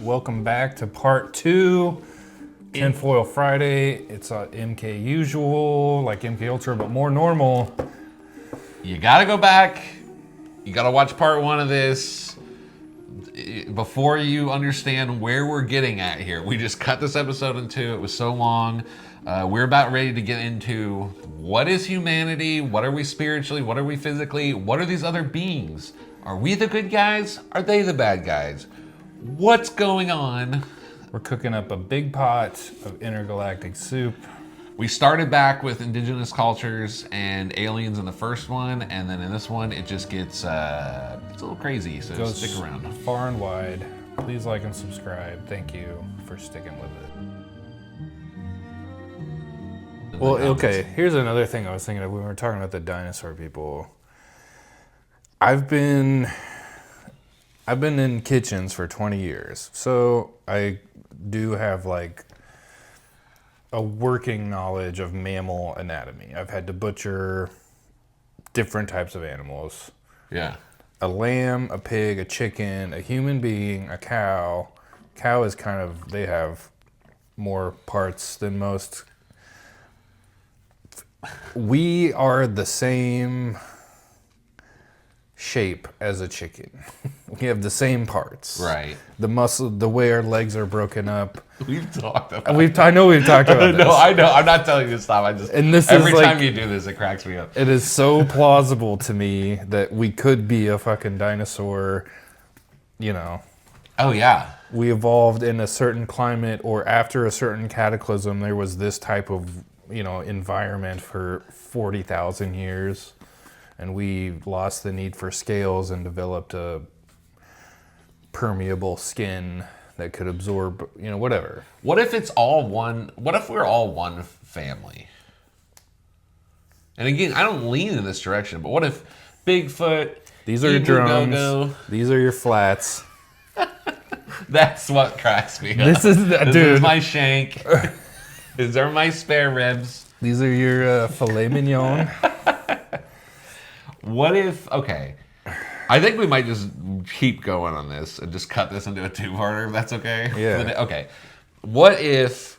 Welcome back to part 2, Tinfoil Friday. It's MKUSUAL, like MK Ultra, but more normal. You gotta go back. You gotta watch part 1 of this before you understand where we're getting at here. We just cut this episode in 2. It was so long. We're about ready to get into what is humanity? What are we spiritually? What are we physically? What are these other beings? Are we the good guys? Are they the bad guys? What's going on? We're cooking up a big pot of intergalactic soup. We started back with indigenous cultures and aliens in the first one, and then in this one, it just gets it's a little crazy, so Goes stick around. far and wide. Please like and subscribe. Thank you for sticking with it. Well, okay, here's another thing I was thinking of when we were talking about the dinosaur people. I've been in kitchens for 20 years, so I do have like a working knowledge of mammal anatomy. I've had to butcher different types of animals. Yeah. A lamb, a pig, a chicken, a human being, a cow. Cow is kind of, they have more parts than most. We are the same shape as a chicken. We have the same parts. Right. The muscle, the way our legs are broken up. We've talked about I know we've talked about this. No, I know. I'm not telling you to stop. And this every is like, time you do this, it cracks me up. It is so plausible to me that we could be a fucking dinosaur, you know. Oh, yeah. We evolved in a certain climate, or after a certain cataclysm, there was this type of, environment for 40,000 years. And we lost the need for scales and developed a permeable skin that could absorb, whatever. What if it's all one? What if we're all one family? And again, I don't lean in this direction, but what if Bigfoot, These are your drums. Go-Go, these are your flats. that's what cracks me up. This is This is my shank. These are my spare ribs. These are your filet mignon. What if, okay, I think we might just keep going on this and just cut this into a 2-parter, if that's okay? Yeah. Okay. What if,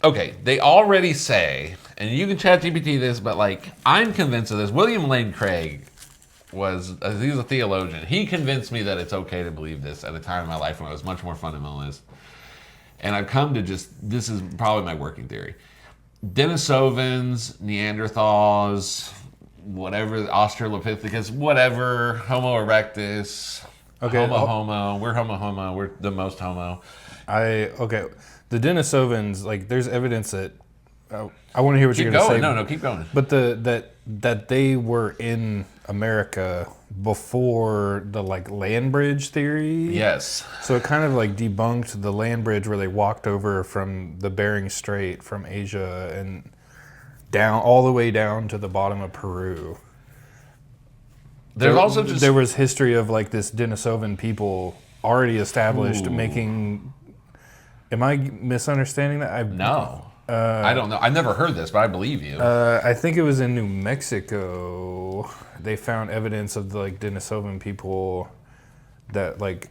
okay, they already say, and you can chat GPT this, but like, I'm convinced of this. William Lane Craig he's a theologian. He convinced me that it's okay to believe this at a time in my life when I was much more fundamentalist. And I've come to this is probably my working theory. Denisovans, Neanderthals, whatever, Australopithecus, whatever, Homo erectus, okay, Homo, we're Homo, we're the most Homo. The Denisovans, like, there's evidence that, I want to hear what you're going to say. No, keep going. But that they were in America before the, like, land bridge theory. Yes. So it kind of, like, debunked the land bridge where they walked over from the Bering Strait from Asia and down all the way down to the bottom of Peru. There's also just there was history of like this Denisovan people already established. Ooh. Making. Am I misunderstanding that? No, I don't know. I've never heard this, but I believe you. I think it was in New Mexico. They found evidence of the, like, Denisovan people that like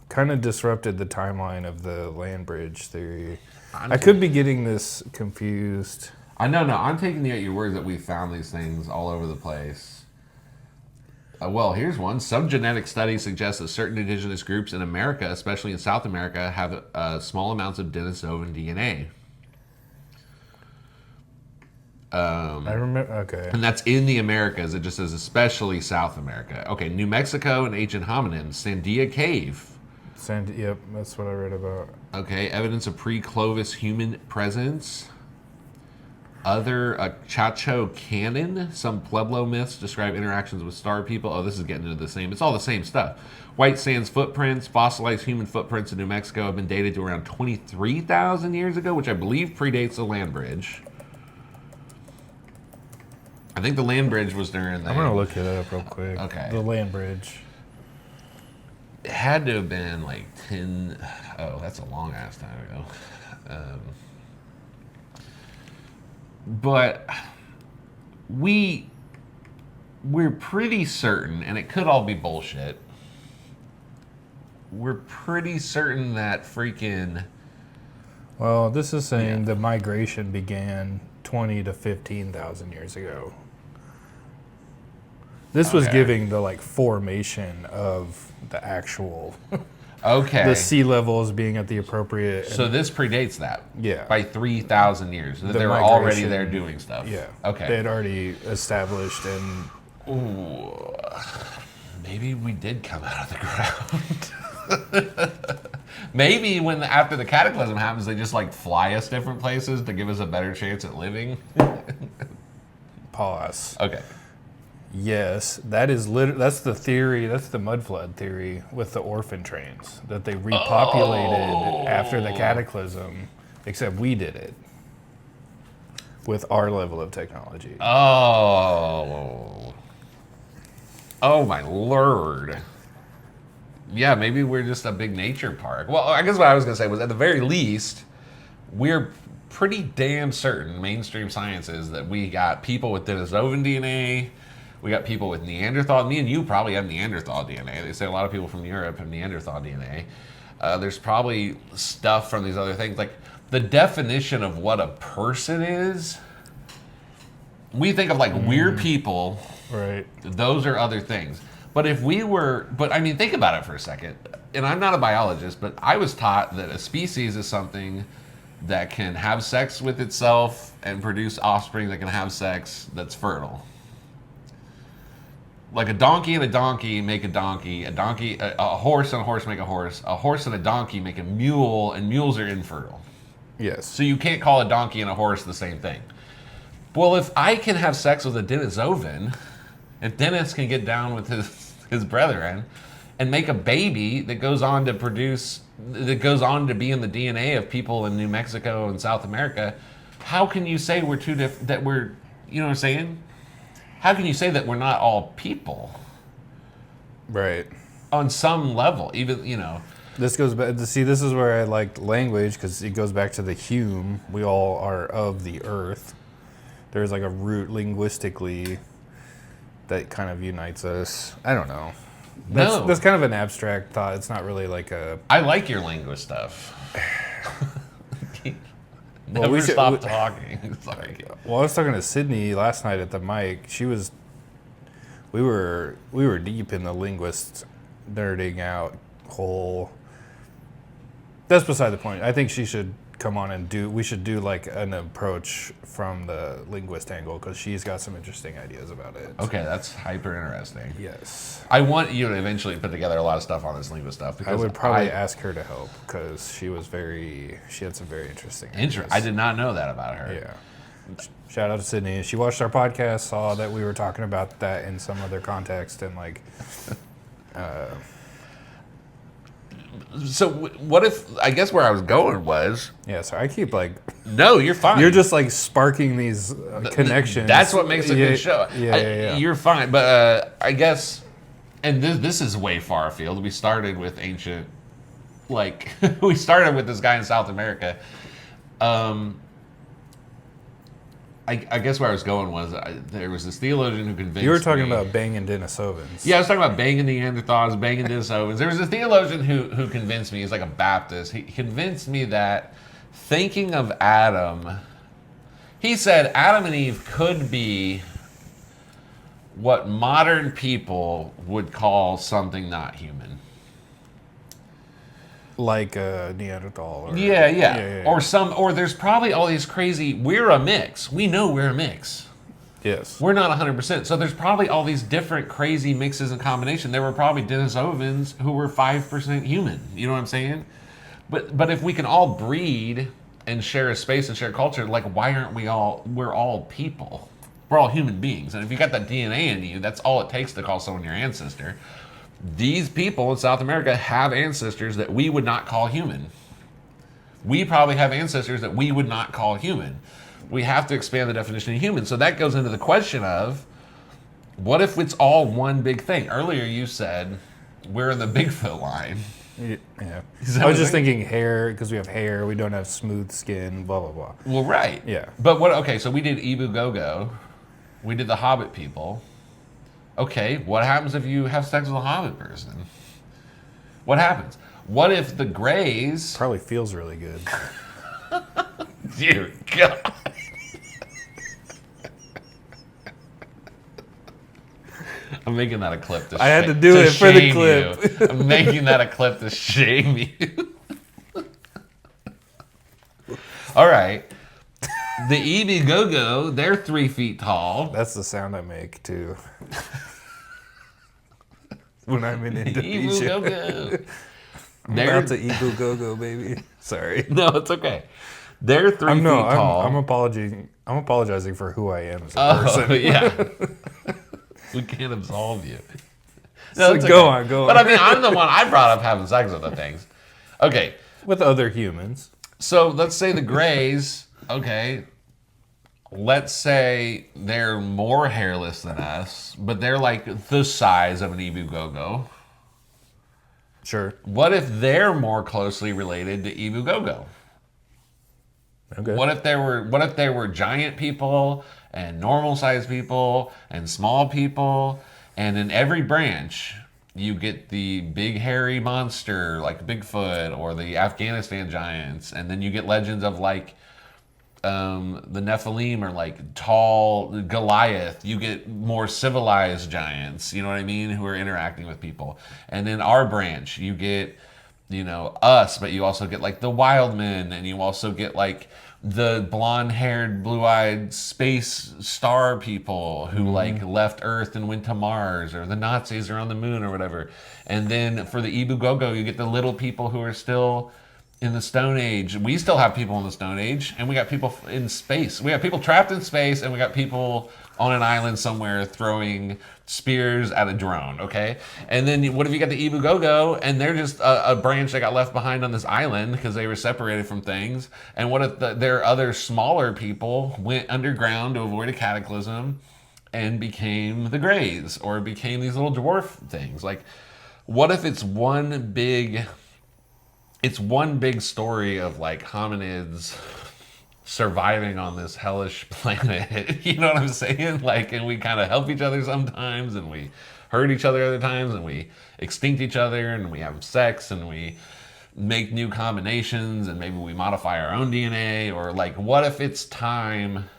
kind of disrupted the timeline of the land bridge theory. I could be getting this confused. No, I'm taking you at your word that we found these things all over the place. Well, here's one. Some genetic studies suggest that certain indigenous groups in America, especially in South America, have small amounts of Denisovan DNA. I remember. Okay. And that's in the Americas. It just says especially South America. Okay, New Mexico and ancient hominins. Sandia Cave. Yep, that's what I read about. Okay, evidence of pre-Clovis human presence. Other Chacho Cannon. Some Pueblo myths describe interactions with star people. Oh, this is getting into the same. It's all the same stuff. White sands footprints, fossilized human footprints in New Mexico have been dated to around 23,000 years ago, which I believe predates the land bridge. I think the land bridge was during the... I'm going to look it up real quick. Okay. The land bridge. It had to have been like 10... Oh, that's a long-ass time ago. But we're pretty certain, and it could all be bullshit, we're pretty certain that freaking... Well, this is saying the migration began 20 to 15,000 years ago. This was giving the like formation of the actual the sea levels being at the appropriate. So this predates that. Yeah. By 3,000 years. That they were migration, already there doing stuff. Yeah. Okay. They had already established and. Ooh, maybe we did come out of the ground. Maybe after the cataclysm happens, they just like fly us different places to give us a better chance at living. Pause. Okay. Yes, that's the theory. That's the mud flood theory with the orphan trains that they repopulated after the cataclysm, except we did it with our level of technology. Oh my lord. Yeah, maybe we're just a big nature park. Well, I guess what I was going to say was, at the very least, we're pretty damn certain, mainstream science is, that we got people with Denisovan DNA. We got people with Neanderthal. Me and you probably have Neanderthal DNA. They say a lot of people from Europe have Neanderthal DNA. There's probably stuff from these other things. Like, the definition of what a person is, we think of like weird people. Right. Those are other things. But I mean, think about it for a second. And I'm not a biologist, but I was taught that a species is something that can have sex with itself and produce offspring that can have sex that's fertile. Like a donkey and a donkey make a donkey. A horse and a horse make a horse. A horse and a donkey make a mule, and mules are infertile. Yes. So you can't call a donkey and a horse the same thing. Well, if I can have sex with a Denisovan, if Dennis can get down with his brethren and make a baby that goes on to be in the DNA of people in New Mexico and South America, how can you say we're you know what I'm saying? How can you say that we're not all people? Right. On some level, even, you know. This goes back. See, this is where I like language, because it goes back to the Hume. We all are of the earth. There's like a root linguistically that kind of unites us. I don't know. That's kind of an abstract thought. It's not really like a... I like your linguist stuff. Well, Never stop talking. Sorry. Well, I was talking to Sydney last night at the mic. We were deep in the linguist nerding out whole. That's beside the point. I think she should come on and we should do like an approach from the linguist angle, because she's got some interesting ideas about it. Okay, that's hyper interesting. Yes. I want you to eventually put together a lot of stuff on this linguist stuff, because I would probably ask her to help, because she had some very interesting ideas. I did not know that about her. Yeah. Shout out to Sydney. She watched our podcast, saw that we were talking about that in some other context, and like... So what if, I guess where I was going was... Yeah, so I keep like... No, you're fine. You're just like sparking these connections. That's what makes a good show. Yeah. You're fine, but I guess, and this is way far afield. We started with ancient, like, we started with this guy in South America. I guess where I was going was, there was this theologian who convinced me... You were talking about banging Denisovans. Yeah, I was talking about banging Neanderthals, banging Denisovans. There was a theologian who convinced me, he's like a Baptist, he convinced me that thinking of Adam, he said Adam and Eve could be what modern people would call something not human. Like a Neanderthal. Or, Yeah. Or there's probably all these crazy, we're a mix. We know we're a mix. Yes. We're not 100%. So there's probably all these different crazy mixes and combinations. There were probably Denisovans who were 5% human. You know what I'm saying? But if we can all breed and share a space and share culture, like, why aren't we're all people. We're all human beings. And if you got that DNA in you, that's all it takes to call someone your ancestor. These people in South America have ancestors that we would not call human. We probably have ancestors that we would not call human. We have to expand the definition of human. So that goes into the question of, what if it's all one big thing? Earlier you said, we're in the Bigfoot line. Yeah. I was just thinking hair, because we have hair, we don't have smooth skin, blah, blah, blah. Well, right. Yeah. But so we did Ibu Gogo. We did the Hobbit people. Okay, what happens if you have sex with a Hobbit person? What happens? What if the Greys... Probably feels really good. Dear God. I'm making that a clip to I had to do it for the shame clip. you. I'm making that a clip to shame you. All right. The EB Go-Go, they're 3 feet tall. That's the sound I make too. When I'm in EB Indonesia. Go-Go. I'm about to Ibu Go-Go, baby. Sorry. No, it's okay. They're 3 feet tall. I'm apologizing for who I am as a person. Yeah. We can't absolve you. So it's go on. But I mean, I'm the one I brought up having sex with the things. Okay. With other humans. So let's say the Greys, okay, let's say they're more hairless than us, but they're like the size of an Ebu Go-Go. Sure. What if they're more closely related to Ebu Go-Go? Okay. What if they were giant people and normal sized people and small people, and in every branch you get the big hairy monster like Bigfoot or the Afghanistan giants, and then you get legends of like the Nephilim or like tall Goliath. You get more civilized giants, you know what I mean, who are interacting with people. And then our branch, you get, you know, us, but you also get like the wild men, and you also get like the blonde-haired, blue-eyed space star people who like left Earth and went to Mars, or the Nazis are on the moon or whatever. And then for the Ebu Go-Go, you get the little people who are still in the Stone Age. We still have people in the Stone Age, and we got people in space. We got people trapped in space, and we got people on an island somewhere throwing spears at a drone, okay? And then what if you got the Ebu Go-Go, and they're just a branch that got left behind on this island because they were separated from things? And what if their other smaller people went underground to avoid a cataclysm and became the Greys, or became these little dwarf things? Like, what if it's one big story of like hominids surviving on this hellish planet? You know what I'm saying? Like, and we kind of help each other sometimes, and we hurt each other other times, and we extinct each other, and we have sex, and we make new combinations, and maybe we modify our own DNA. Or like, what if it's time?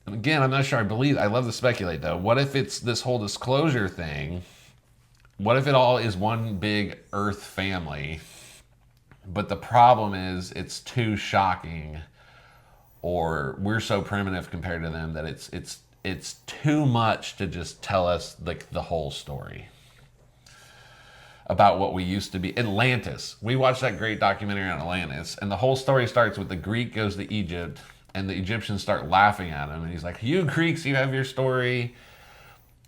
And again, I'm not sure I love to speculate though. What if it's this whole disclosure thing? What if it all is one big Earth family, but the problem is it's too shocking, or we're so primitive compared to them that it's too much to just tell us like the whole story about what we used to be. Atlantis. We watched that great documentary on Atlantis, and the whole story starts with the Greek goes to Egypt, and the Egyptians start laughing at him, and he's like, "You Greeks, you have your story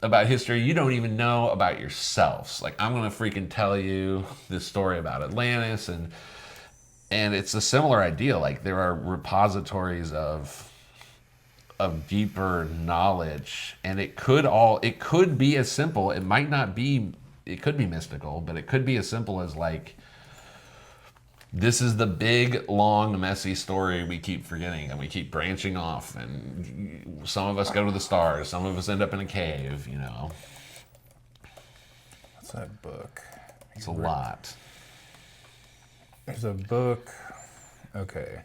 about history you don't even know about yourselves. Like, I'm gonna freaking tell you this story about Atlantis." And it's a similar idea. Like, there are repositories of deeper knowledge, and it could be as simple. It might not be. It could be mystical, but it could be as simple as like, this is the big, long, messy story we keep forgetting, and we keep branching off, and some of us go to the stars, some of us end up in a cave, you know. What's that book? It's a lot. There's a book. Okay.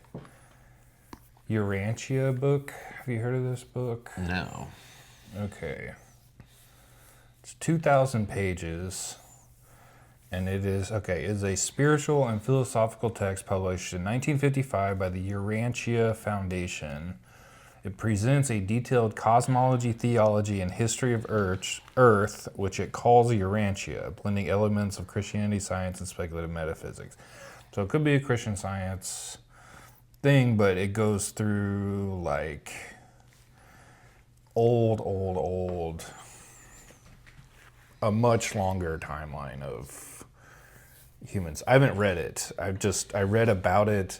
Urantia book. Have you heard of this book? No. Okay. It's 2,000 pages. And it is a spiritual and philosophical text published in 1955 by the Urantia Foundation. It presents a detailed cosmology, theology, and history of Earth, which it calls Urantia, blending elements of Christianity, science, and speculative metaphysics. So it could be a Christian Science thing, but it goes through like old, a much longer timeline of humans. I haven't read it. I read about it,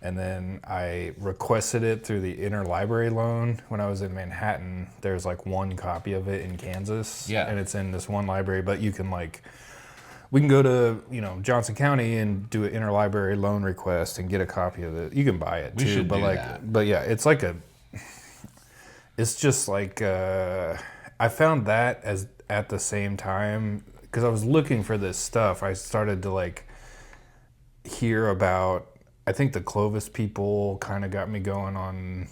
and then I requested it through the interlibrary loan when I was in Manhattan. There's like one copy of it in Kansas, Yeah, and it's in this one library. But you can we can go to Johnson County and do an interlibrary loan request and get a copy of it. You can buy it too. We should but do like, that. but yeah, it's just like I found that as at the same time because I was looking for this stuff, I started to like hear about. I think the Clovis people kind of got me going on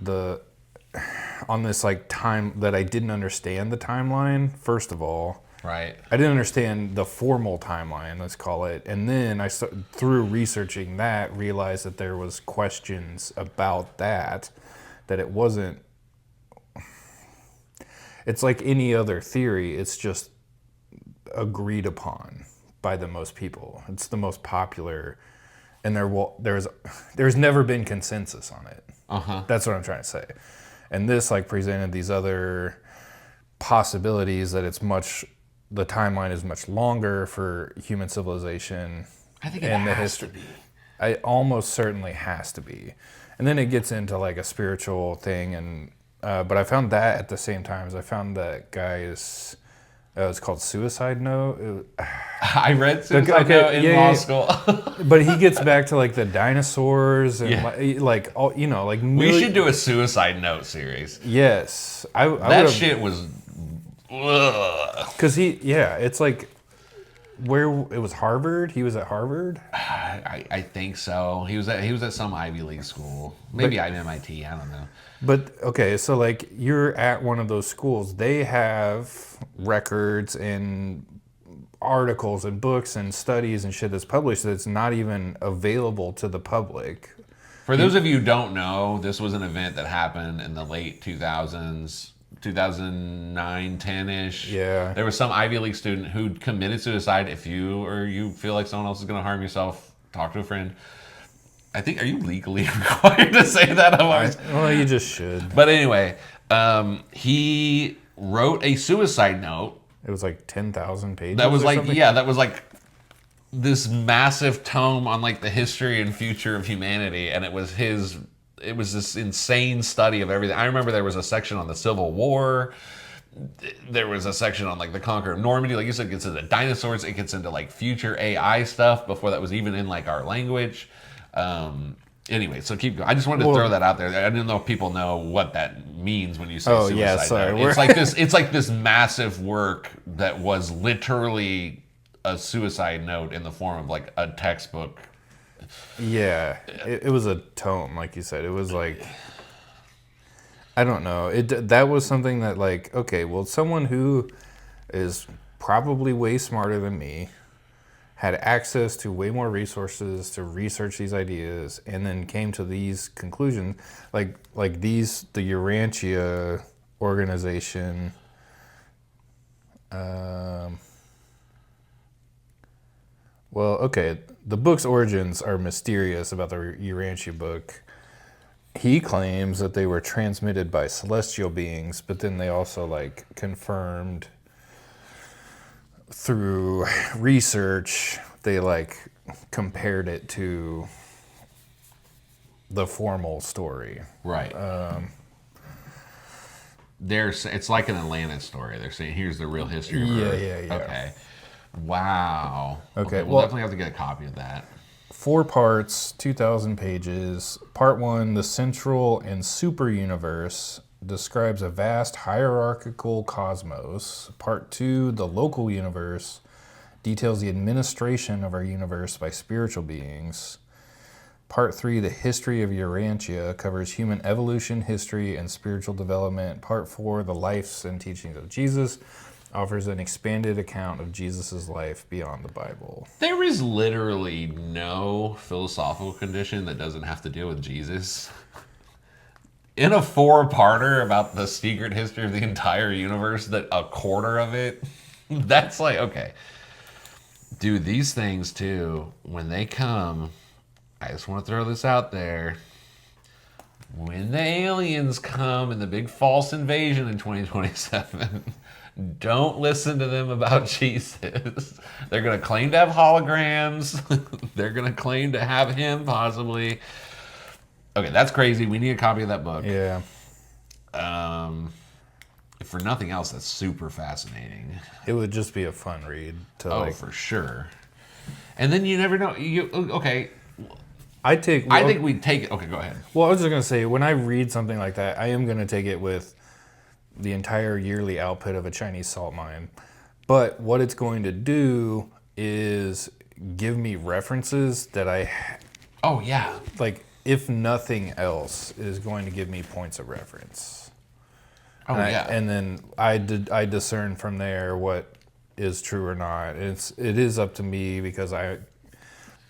this like time that I didn't understand the timeline. First of all, Right. I didn't understand the formal timeline, let's call it, and then through researching that, realized that there was questions about that it wasn't. It's like any other theory. It's just agreed upon by the most people. It's the most popular, and there's never been consensus on it. That's what I'm trying to say. And this like presented these other possibilities that the timeline is much longer for human civilization. I think it has to be. It almost certainly has to be. And then it gets into like a spiritual thing, and but I found that at the same time as I found that guy's. It's called Suicide Note. I read Suicide Note in law school. But he gets back to like the dinosaurs and like all, like we should do a Suicide Note series. Yes, that shit was. Because it's like where it was Harvard. He was at Harvard. I think so. He was at some Ivy League school. Maybe MIT. I don't know. But okay, so like you're at one of those schools. They have records and articles and books and studies and shit that's published that's not even available to the public. For those of you who don't know, this was an event that happened in the late 2000s. 2009, 10-ish. Yeah. There was some Ivy League student who committed suicide. If you feel like someone else is going to harm yourself, talk to a friend. I think, are you legally required to say that? Well, you just should. But anyway, he wrote a suicide note. It was like 10,000 pages. That was like, something? that was like this massive tome on like the history and future of humanity. And it was this insane study of everything. I remember there was a section on the Civil War. There was a section on like the conquer of Normandy. Like you said, it gets into dinosaurs. It gets into like future AI stuff before that was even in like our language. Anyway, so keep going. I just wanted to throw that out there. I didn't know if people know what that means when you say suicide. Yeah, sorry. It's like this massive work that was literally a suicide note in the form of like a textbook. Yeah, it was a tome, like you said. It was like, I don't know. That was something that like, okay, well, someone who is probably way smarter than me had access to way more resources to research these ideas, and then came to these conclusions, like the Urantia organization. Well, okay, the book's origins are mysterious about the Urantia book. He claims that they were transmitted by celestial beings, but then they also like confirmed through research, they like compared it to the formal story. Right. It's like an Atlantis story. They're saying here's the real history of Earth. Yeah. Okay. Wow. Okay, We'll definitely have to get a copy of that. 4 parts, 2,000 pages. Part 1, the central and super universe, describes a vast hierarchical cosmos. Part 2, the local universe, details the administration of our universe by spiritual beings. Part 3, the history of Urantia, covers human evolution, history, and spiritual development. Part 4, the lives and teachings of Jesus, offers an expanded account of Jesus' life beyond the Bible. There is literally no philosophical condition that doesn't have to deal with Jesus. In a 4-parter about the secret history of the entire universe, that a quarter of it, that's like, okay. Dude, these things too, when they come, I just want to throw this out there. When the aliens come in the big false invasion in 2027, don't listen to them about Jesus. They're going to claim to have holograms. They're going to claim to have him, possibly. Okay, that's crazy. We need a copy of that book. Yeah. If for nothing else, that's super fascinating. It would just be a fun read. For sure. And then you never know. Okay. I think we'd take it. Okay, go ahead. Well, I was just going to say, when I read something like that, I am going to take it with the entire yearly output of a Chinese salt mine. But what it's going to do is give me references that Oh yeah. like, if nothing else, it is going to give me points of reference. Oh yeah. And then I discern from there what is true or not. It is up to me because I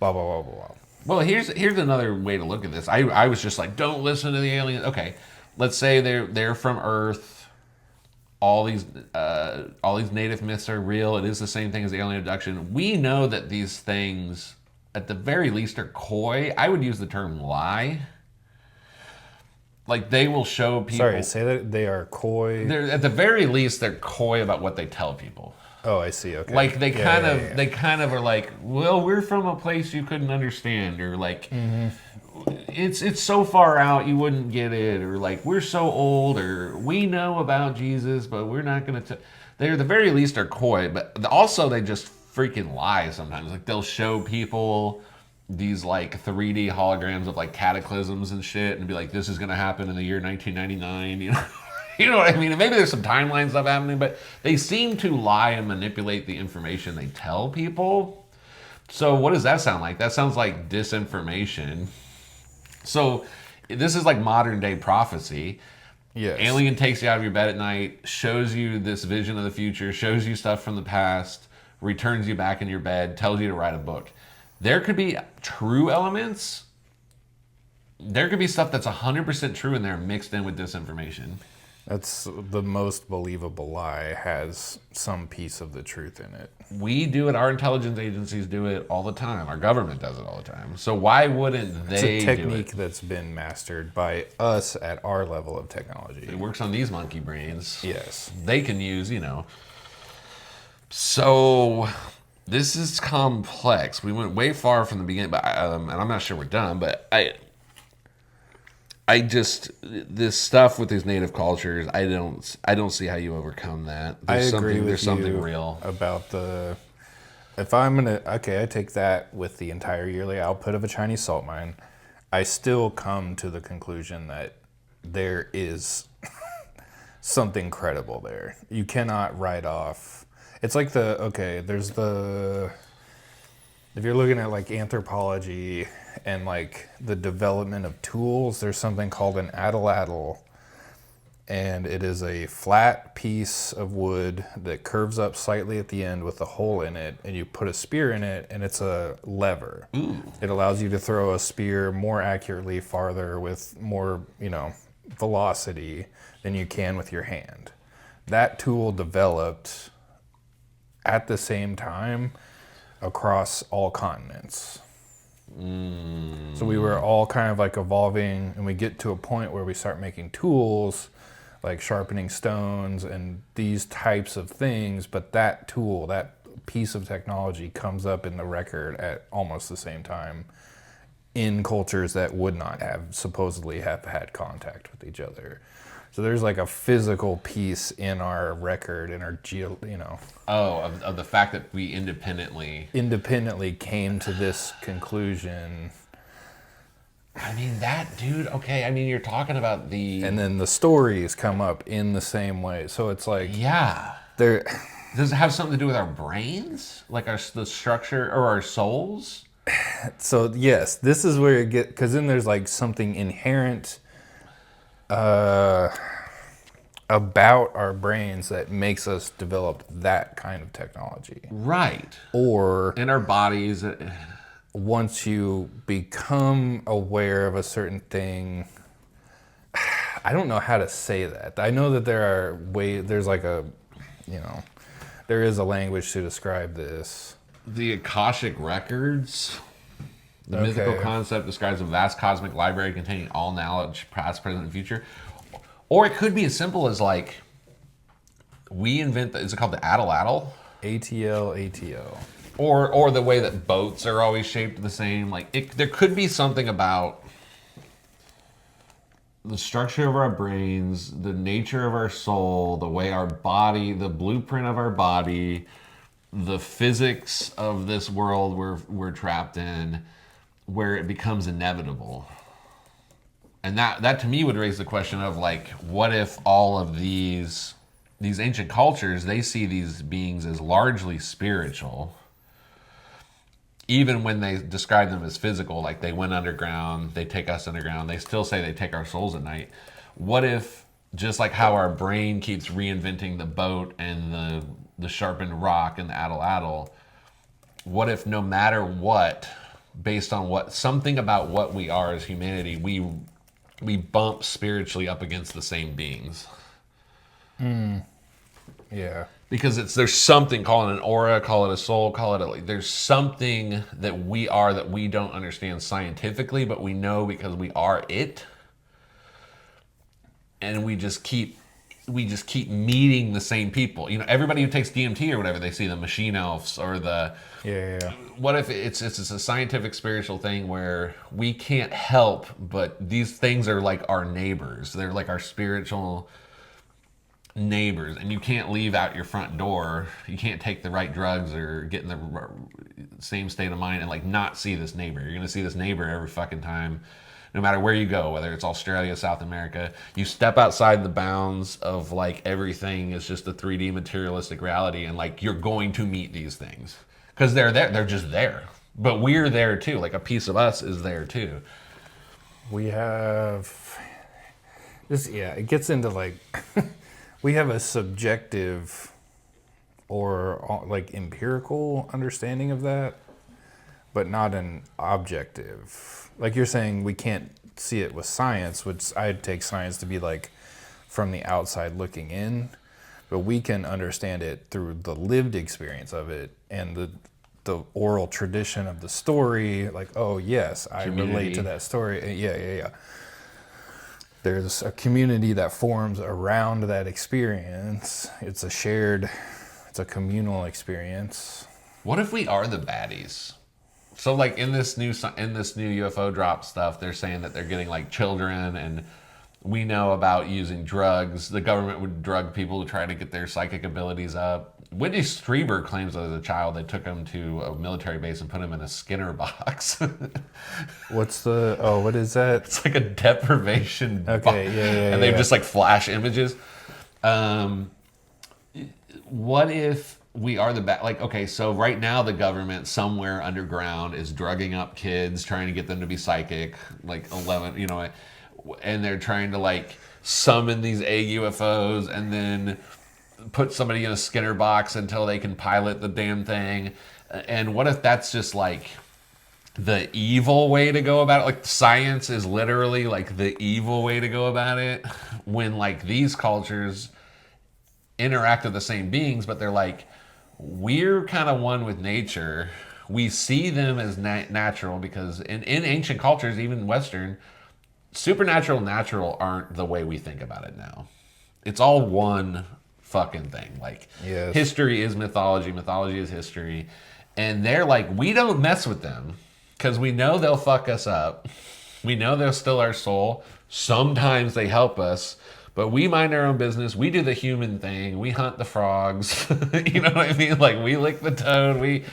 blah blah blah blah blah. Well, here's another way to look at this. I was just like, don't listen to the aliens. Okay, let's say they're from Earth. All these native myths are real. It is the same thing as alien abduction. We know that these things, at the very least, are coy. I would use the term lie. Like, they will show people. Sorry, say that they are coy. They're, at the very least, they're coy about what they tell people. Oh, I see. Okay. Like, they kind of are like, well, we're from a place you couldn't understand, or like, it's so far out you wouldn't get it, or like, we're so old, or we know about Jesus, but we're not going to. They, at the very least, are coy, but also they just freaking lie sometimes. Like, they'll show people these like 3D holograms of like cataclysms and shit, and be like, this is going to happen in the year 1999, you know. You know what I mean? And maybe there's some timeline stuff happening, but they seem to lie and manipulate the information they tell people. So what does that sound like? That sounds like disinformation. So this is like modern day prophecy. Yes. Alien takes you out of your bed at night, shows you this vision of the future, shows you stuff from the past, returns you back in your bed, tells you to write a book. There could be true elements. There could be stuff that's 100% true in there mixed in with disinformation. That's the most believable lie, has some piece of the truth in it. We do it. Our intelligence agencies do it all the time. Our government does it all the time. So why wouldn't they do it? It's a technique that's been mastered by us at our level of technology. It works on these monkey brains. Yes. They can use, you know. So this is complex. We went way far from the beginning, but and I'm not sure we're done, but I just, this stuff with these native cultures, I don't see how you overcome that. I agree with there's something you real about the. If I'm gonna, okay, I take that with the entire yearly output of a Chinese salt mine, I still come to the conclusion that there is something credible there. You cannot write off. It's like there's the. If you're looking at like anthropology and like the development of tools, there's something called an atlatl, and it is a flat piece of wood that curves up slightly at the end with a hole in it, and you put a spear in it, and it's a lever. Ooh. It allows you to throw a spear more accurately, farther, with more, velocity than you can with your hand. That tool developed at the same time across all continents. So we were all kind of like evolving, and we get to a point where we start making tools like sharpening stones and these types of things, but that tool, that piece of technology, comes up in the record at almost the same time in cultures that would not have supposedly have had contact with each other. So there's like a physical piece in our record, in our of the fact that we independently came to this conclusion. I mean, that dude, okay, I mean, you're talking about and then the stories come up in the same way. So it's like, yeah. they're Does it have something to do with our brains? Like the structure, or our souls? So yes, this is where it gets, because then there's like something inherent about our brains that makes us develop that kind of technology. Right. Or in our bodies. Once you become aware of a certain thing, I don't know how to say that. I know that there is a language to describe this. The Akashic Records. The mythical concept describes a vast cosmic library containing all knowledge, past, present, and future. Or it could be as simple as like, we invent, is it called the atlatl? ATL. Or the way that boats are always shaped the same. Like, there could be something about the structure of our brains, the nature of our soul, the way our body, the blueprint of our body, the physics of this world we're trapped in, where it becomes inevitable. And that to me would raise the question of like, what if all of these these ancient cultures, they see these beings as largely spiritual. Even when they describe them as physical, like they went underground, they take us underground, they still say they take our souls at night. What if, just like how our brain keeps reinventing the boat and the sharpened rock and the addle, what if no matter what, based on what something about what we are as humanity, we bump spiritually up against the same beings? Yeah. Because there's something, call it an aura, call it a soul, call it there's something that we are that we don't understand scientifically, but we know because we are it. And we just keep meeting the same people. You know, everybody who takes DMT or whatever, they see the machine elves or the... Yeah. What if it's a scientific spiritual thing where we can't help, but these things are like our neighbors. They're like our spiritual neighbors, and you can't leave out your front door. You can't take the right drugs or get in the same state of mind and like not see this neighbor. You're gonna see this neighbor every fucking time, no matter where you go, whether it's Australia, South America. You step outside the bounds of like everything is just a 3D materialistic reality, and like you're going to meet these things because they're there. They're just there, but we're there too. Like a piece of us is there too. We have this. Yeah, it gets into like. We have a subjective or like empirical understanding of that, but not an objective. Like you're saying, we can't see it with science, which I'd take science to be like from the outside looking in, but we can understand it through the lived experience of it and the oral tradition of the story. Like, oh yes, I relate to that story. Yeah. There's a community that forms around that experience. It's a communal experience. What if we are the baddies? So like in this new UFO drop stuff, they're saying that they're getting like children, and we know about using drugs. The government would drug people to try to get their psychic abilities up. Whitney Strieber claims that as a child they took him to a military base and put him in a Skinner box. What is that? It's like a deprivation box. Yeah. And they just like flash images. What if we are the bad? Like, okay, so right now the government somewhere underground is drugging up kids, trying to get them to be psychic, like 11, you know, and they're trying to like summon these UFOs and then put somebody in a Skinner box until they can pilot the damn thing. And what if that's just like the evil way to go about it? Like science is literally like the evil way to go about it, when like these cultures interact with the same beings, but they're like, we're kind of one with nature. We see them as natural because in ancient cultures, even Western, supernatural and natural aren't the way we think about it now. It's all one fucking thing. Like, yes. History is mythology, mythology is history, and they're like, we don't mess with them because we know they'll fuck us up. We know they'll steal our soul. Sometimes they help us, but we mind our own business. We do the human thing. We hunt the frogs. You know what I mean? Like, we lick the toad. We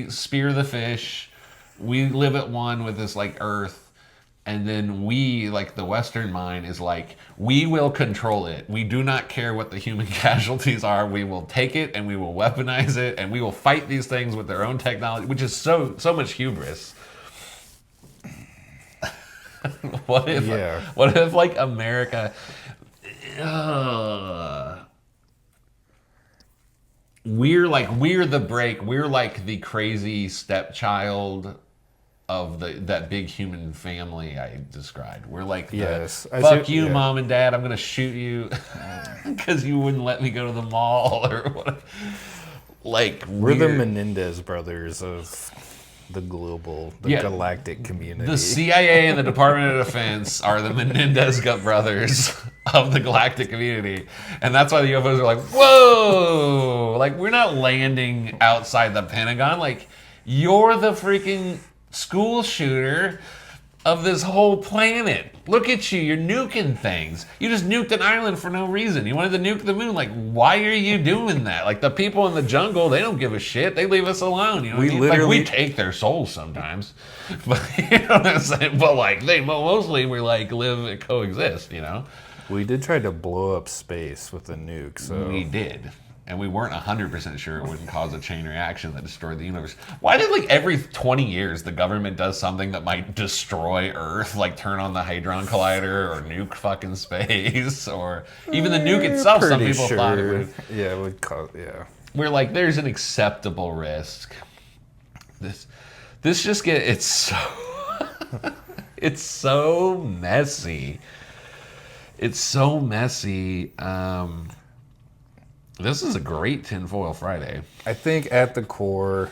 spear the fish. We live at one with this like earth. And then we, like the Western mind, is like, we will control it. We do not care what the human casualties are. We will take it and we will weaponize it and we will fight these things with their own technology, which is so much hubris. What if like America, we're the break. We're like the crazy stepchild of that big human family I described. We're like, fuck you, Mom and Dad, I'm going to shoot you because you wouldn't let me go to the mall or whatever. Like, we're the Menendez brothers of the galactic community. The CIA and the Department of Defense are the Menendez brothers of the galactic community. And that's why the UFOs are like, whoa! Like, we're not landing outside the Pentagon. Like, you're the freaking school shooter of this whole planet. Look at you, you're nuking things. You just nuked an island for no reason. You wanted to nuke the moon. Like, why are you doing that? Like, the people in the jungle, they don't give a shit. They leave us alone. You know what I mean? Like, we take their souls sometimes. But you know what I'm saying? But like, they mostly we like live and coexist, you know? We did try to blow up space with a nuke, so... We did. And we weren't 100% sure it wouldn't cause a chain reaction that destroyed the universe. Why did, like, every 20 years the government does something that might destroy Earth, like turn on the Hadron Collider or nuke fucking space, or even the nuke itself, some people thought it would... Yeah, it would cause... Yeah. We're like, there's an acceptable risk. This just it's so... it's so messy. It's so messy. This is a great Tinfoil Friday. I think at the core,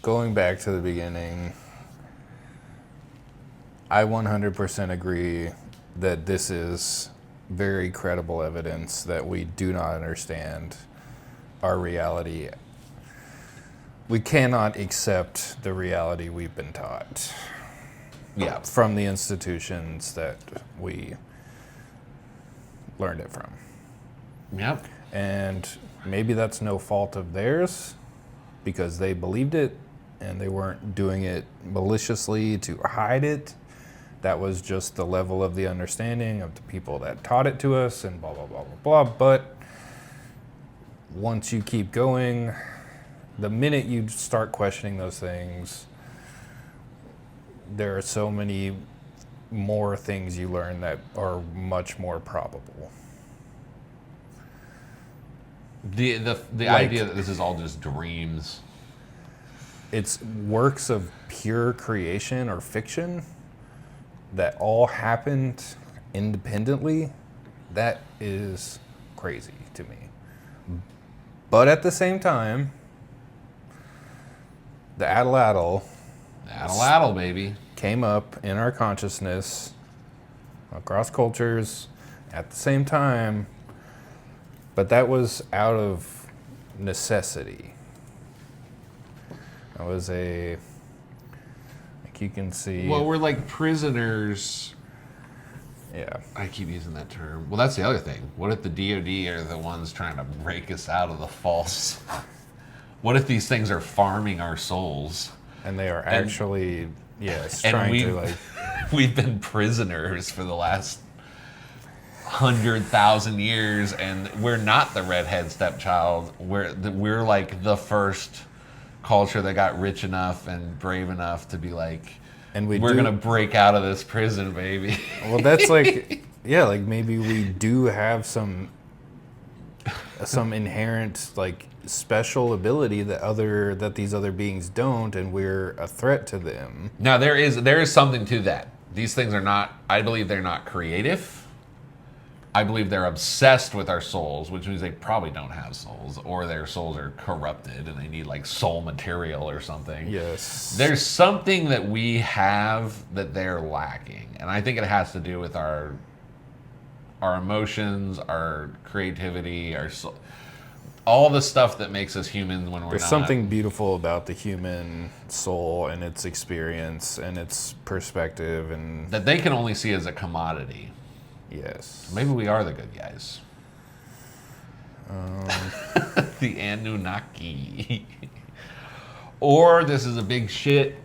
going back to the beginning, I 100% agree that this is very credible evidence that we do not understand our reality. We cannot accept the reality we've been taught. Yeah. From the institutions that we learned it from. Yep. And maybe that's no fault of theirs because they believed it and they weren't doing it maliciously to hide it. That was just the level of the understanding of the people that taught it to us and blah, blah, blah, blah, blah. But once you keep going, the minute you start questioning those things, there are so many more things you learn that are much more probable. The idea that this is all just dreams. It's works of pure creation or fiction that all happened independently. That is crazy to me. But at the same time, the Atlatl baby, came up in our consciousness across cultures at the same time, but that was out of necessity. That was like you can see. Well, we're like prisoners. Yeah. I keep using that term. Well, that's the other thing. What if the DoD are the ones trying to break us out of the false? What if these things are farming our souls? And they are actually, trying to like... We've been prisoners for the last 100,000 years, and we're not the redhead stepchild. We're like the first culture that got rich enough and brave enough to be like, and we're gonna break out of this prison, baby. Well, that's like, like maybe we do have some inherent like special ability that these other beings don't, and we're a threat to them. Now there is something to that. These things are not. I believe they're not creative. I believe they're obsessed with our souls, which means they probably don't have souls, or their souls are corrupted and they need like soul material or something. Yes. There's something that we have that they're lacking, and I think it has to do with our emotions, our creativity, our soul, all the stuff that makes us human when we're There's not. something beautiful about the human soul and its experience and its perspective, and that they can only see as a commodity. Yes. Maybe we are the good guys. The Anunnaki. Or this is a big shit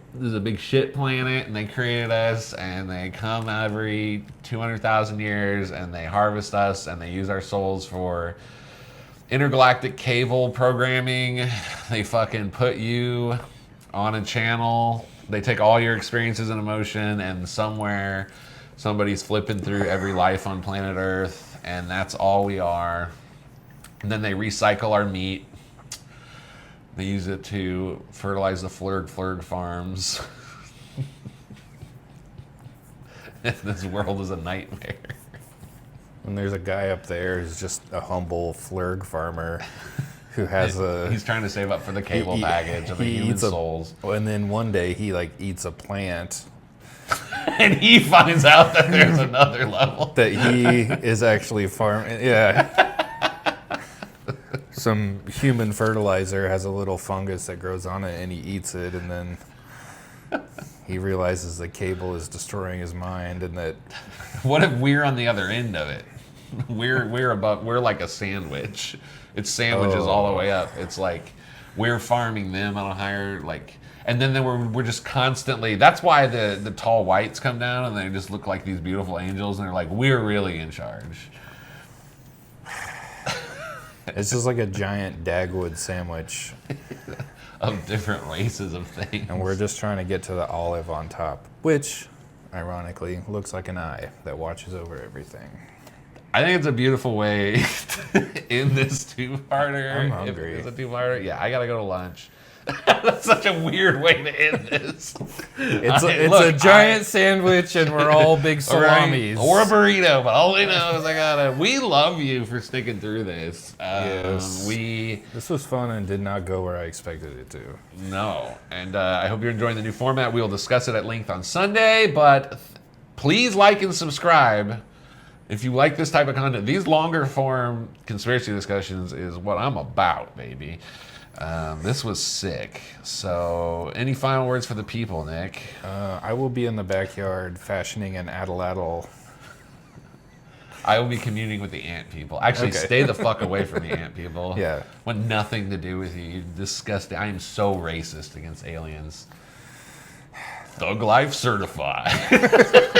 planet and they created us and they come every 200,000 years and they harvest us and they use our souls for intergalactic cable programming. They fucking put you on a channel. They take all your experiences and emotion, and somewhere somebody's flipping through every life on planet Earth, and that's all we are. And then they recycle our meat. They use it to fertilize the flurg farms. This world is a nightmare. And there's a guy up there who's just a humble flurg farmer who has He's trying to save up for the cable package of the human souls. And then one day he like eats a plant. And he finds out that there's another level. That he is actually farming. Yeah. Some human fertilizer has a little fungus that grows on it, and he eats it, and then he realizes the cable is destroying his mind, and that. What if we're on the other end of it? We're like a sandwich. It's sandwiches all the way up. It's like we're farming them on a higher like. And then we're just constantly. That's why the tall whites come down and they just look like these beautiful angels, and they're like, we're really in charge. It's just like a giant Dagwood sandwich, Of different races of things. and we're just trying to get to the olive on top, which, ironically, looks like an eye that watches over everything. I think it's a beautiful way to end this two-parter. I'm hungry. If it's a two-parter. Yeah, I gotta go to lunch. That's such a weird way to end this. It's a giant sandwich, and we're all big salamis. Or a burrito, but all we know is we love you for sticking through this. Yes. We This was fun and did not go where I expected it to. No. And I hope you're enjoying the new format. We'll discuss it at length on Sunday, but please like and subscribe if you like this type of content. These longer form conspiracy discussions is what I'm about, baby. This was sick. So, any final words for the people, Nick? I will be in the backyard fashioning an atlatl. I will be communing with the ant people. Actually, Okay. stay the fuck away from the ant people. Yeah. Want nothing to do with you. You're disgusting. I am so racist against aliens. Thug life certified.